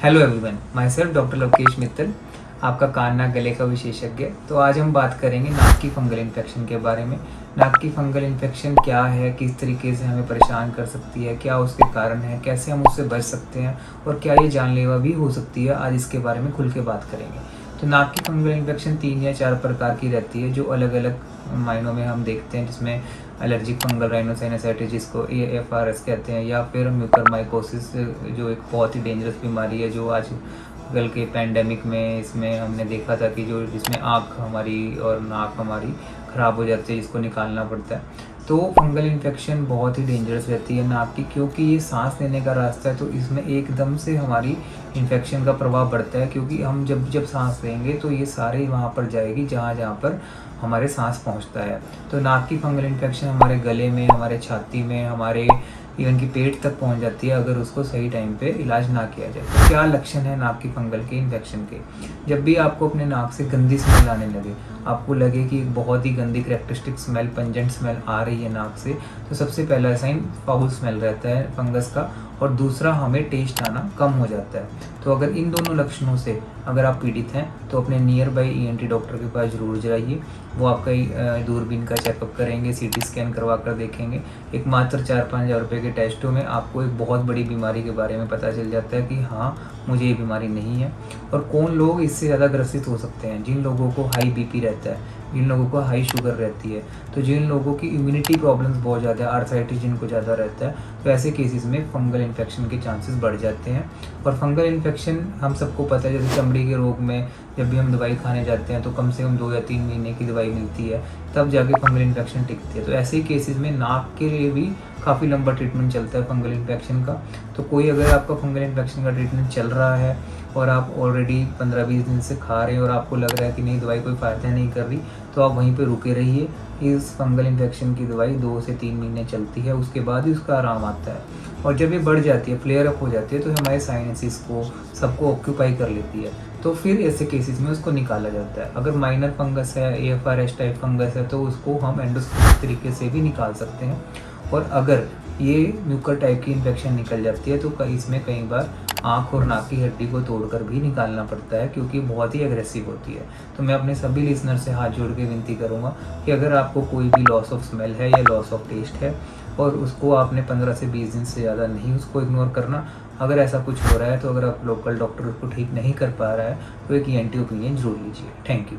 Hello everyone, my self doctor Lavkesh Mittal, आपका कान नाक गले का विशेषज्ञ। तो आज हम बात करेंगे नाक की फंगल इन्फेक्शन के बारे में। नाक की फंगल इन्फेक्शन क्या है, किस तरीके से हमें परेशान कर सकती है, क्या उसके कारण है, कैसे हम उससे बच सकते हैं और क्या ये जानलेवा भी हो सकती है। आज इसके बारे में खुल के बात करेंगे। तो नाक की फंगल इन्फेक्शन 3 या 4 प्रकार की रहती है, जो अलग अलग मायनों में हम देखते हैं, जिसमें एलर्जिक फंगल राइनोसाइनसाइटिस, जिसको AFRS कहते हैं, या फिर म्यूकरमाइकोसिस, जो एक बहुत ही डेंजरस बीमारी है, जो आज कल के पैंडेमिक में इसमें हमने देखा था कि जो जिसमें आँख हमारी और नाक हमारी ख़राब हो जाती है, जिसको निकालना पड़ता है। तो फंगल इन्फेक्शन बहुत ही डेंजरस रहती है नाक की, क्योंकि ये सांस लेने का रास्ता है। तो इसमें एकदम से हमारी इन्फेक्शन का प्रभाव बढ़ता है, क्योंकि हम जब जब सांस लेंगे तो ये सारे वहाँ पर जाएगी जहाँ जहाँ पर हमारे सांस पहुँचता है। तो नाक की फंगल इन्फेक्शन हमारे गले में, हमारे छाती में, हमारे इवन की पेट तक पहुंच जाती है, अगर उसको सही टाइम पे इलाज ना किया जाए। तो क्या लक्षण है नाक की फंगल के इन्फेक्शन के? जब भी आपको अपने नाक से गंदी स्मेल आने लगे, आपको लगे कि एक बहुत ही गंदी करेक्टरिस्टिक स्मेल, पंजेंट स्मेल आ रही है नाक से, तो सबसे पहला साइन फाउल स्मेल रहता है फंगस का, और दूसरा हमें टेस्ट आना कम हो जाता है। तो अगर इन दोनों लक्षणों से अगर आप पीड़ित हैं तो अपने नियर बाई ENT डॉक्टर के पास ज़रूर जाइए। वो आपका दूरबीन का चेकअप करेंगे, CT स्कैन करवा कर देखेंगे। एक मात्र 4-5 हज़ार रुपये के टेस्टों में आपको एक बहुत बड़ी बीमारी के बारे में पता चल जाता है कि हाँ, मुझे ये बीमारी नहीं है। और कौन लोग इससे ज़्यादा ग्रसित हो सकते हैं? जिन लोगों को हाई BP रहता है, जिन लोगों को हाई शुगर रहती है, तो जिन लोगों की इम्यूनिटी प्रॉब्लम्स बहुत ज़्यादा है, आर्थराइटिस जिनको ज़्यादा रहता है, तो ऐसे केसेस में फंगल इन्फेक्शन के चांसेस बढ़ जाते हैं। और फंगल इन्फेक्शन हम सबको पता है, जैसे चमड़ी के रोग में जब भी हम दवाई खाने जाते हैं तो कम से कम 2 या 3 महीने की दवाई मिलती है, तब जाके फंगल इन्फेक्शन टिकती है। तो ऐसे ही केसेस में नाक के लिए भी काफ़ी लंबा ट्रीटमेंट चलता है फंगल इन्फेक्शन का। तो कोई अगर आपका फंगल इन्फेक्शन का ट्रीटमेंट चल रहा है और आप ऑलरेडी 15-20 दिन से खा रहे हैं और आपको लग रहा है कि नहीं, दवाई कोई फ़ायदा नहीं कर रही, तो आप वहीं पे रुके रहिए। इस फंगल इन्फेक्शन की दवाई 2 से 3 महीने चलती है, उसके बाद ही उसका आराम आता है। और जब ये बढ़ जाती है, फ्लेयर अप हो जाती है, तो हमारे साइनसेस को सबको ऑक्यूपाई कर लेती है। तो फिर ऐसे केसेस में उसको निकाला जाता है। अगर माइनर फंगस है, AFRS टाइप फंगस है, तो उसको हम एंडोस्कोपिक तरीके से भी निकाल सकते हैं। और अगर ये म्यूकर टाइप की इन्फेक्शन निकल जाती है तो इसमें कई बार आँख और नाक की हड्डी को तोड़कर भी निकालना पड़ता है, क्योंकि बहुत ही एग्रेसिव होती है। तो मैं अपने सभी लिसनर से हाथ जोड़ के विनती करूँगा कि अगर आपको कोई भी लॉस ऑफ स्मेल है या लॉस ऑफ टेस्ट है और उसको आपने 15 से 20 दिन से ज़्यादा नहीं उसको इग्नोर करना। अगर ऐसा कुछ हो रहा है, तो अगर आप लोकल डॉक्टर उसको ठीक नहीं कर पा रहा है, तो एक ENT ओपिनियन जरूर लीजिए। Thank you.